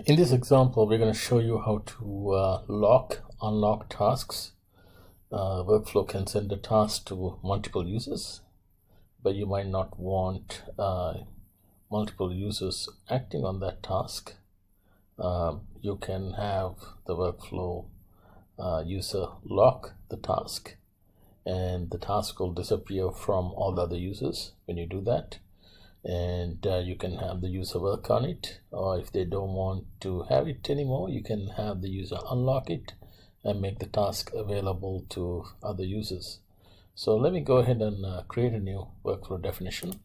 In this example, we're going to show you how to unlock tasks. Workflow can send a task to multiple users, but you might not want multiple users acting on that task. You can have the workflow user lock the task, and the task will disappear from all the other users when you do that. And you can have the user work on it, or if they don't want to have it anymore, you can have the user unlock it and make the task available to other users. So let me go ahead and create a new workflow definition.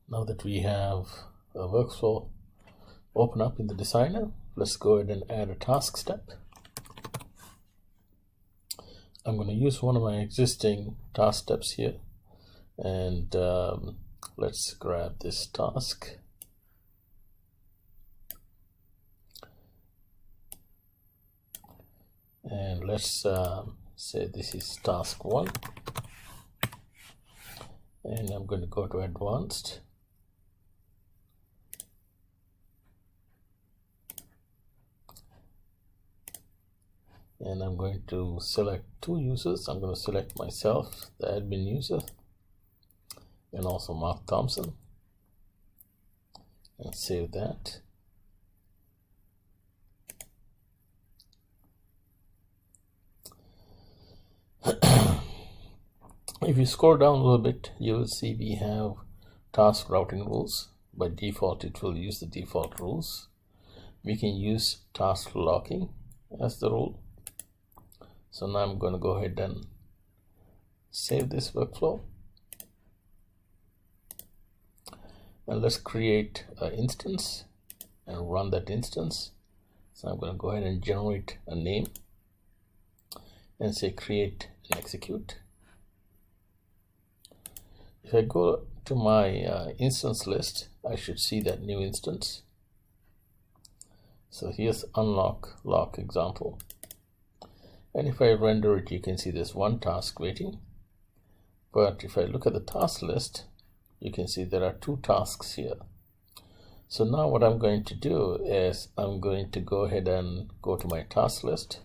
Now that we have a workflow open up in the designer, let's go ahead and add a task step. I'm going to use one of my existing task steps here, and let's grab this task. And let's say this is task 1, and I'm going to go to advanced. And I'm going to select 2 users. I'm going to select myself, the admin user, and also Mark Thompson, and save that. If you scroll down a little bit, you will see we have task routing rules. By default, it will use the default rules. We can use task locking as the rule. So now I'm going to go ahead and save this workflow. And let's create an instance and run that instance. So I'm going to go ahead and generate a name and say create and execute. If I go to my instance list, I should see that new instance. So here's unlock lock example. And if I render it, you can see there's 1 task waiting. But if I look at the task list, you can see there are 2 tasks here. So now what I'm going to do is I'm going to go ahead and go to my task list.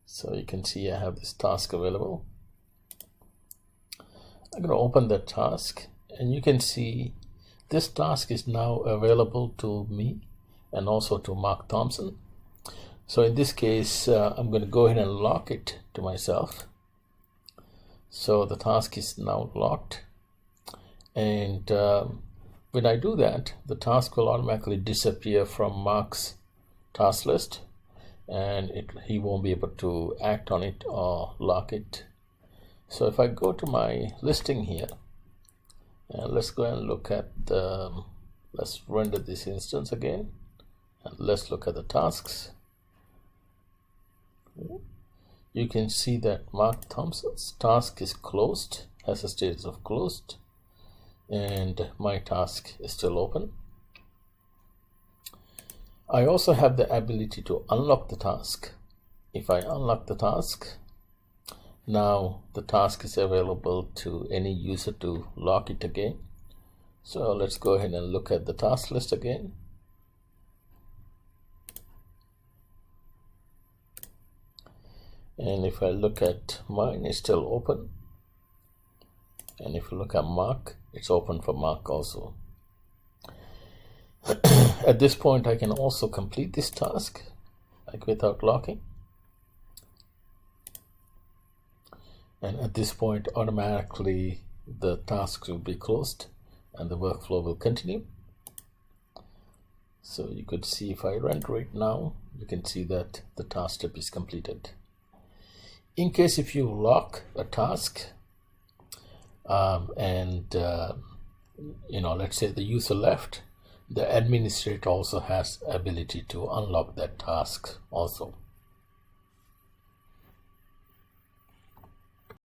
So you can see I have this task available. I'm going to open that task, and you can see this task is now available to me and also to Mark Thompson. So in this case, I'm going to go ahead and lock it to myself. So the task is now locked. And when I do that, the task will automatically disappear from Mark's task list, and he won't be able to act on it or lock it. So if I go to my listing here, and let's go and look at let's render this instance again, and let's look at the tasks. You can see that Mark Thompson's task is closed, has a status of closed, and my task is still open. I also have the ability to unlock the task. If I unlock the task, now the task is available to any user to lock it again. So let's go ahead and look at the task list again. And if I look at mine, it's still open. And if you look at Mark, it's open for Mark also. At this point, I can also complete this task, like without locking. And at this point, automatically the tasks will be closed and the workflow will continue. So you could see if I render it now, you can see that the task step is completed. In case if you lock a task let's say the user left, the administrator also has ability to unlock that task also.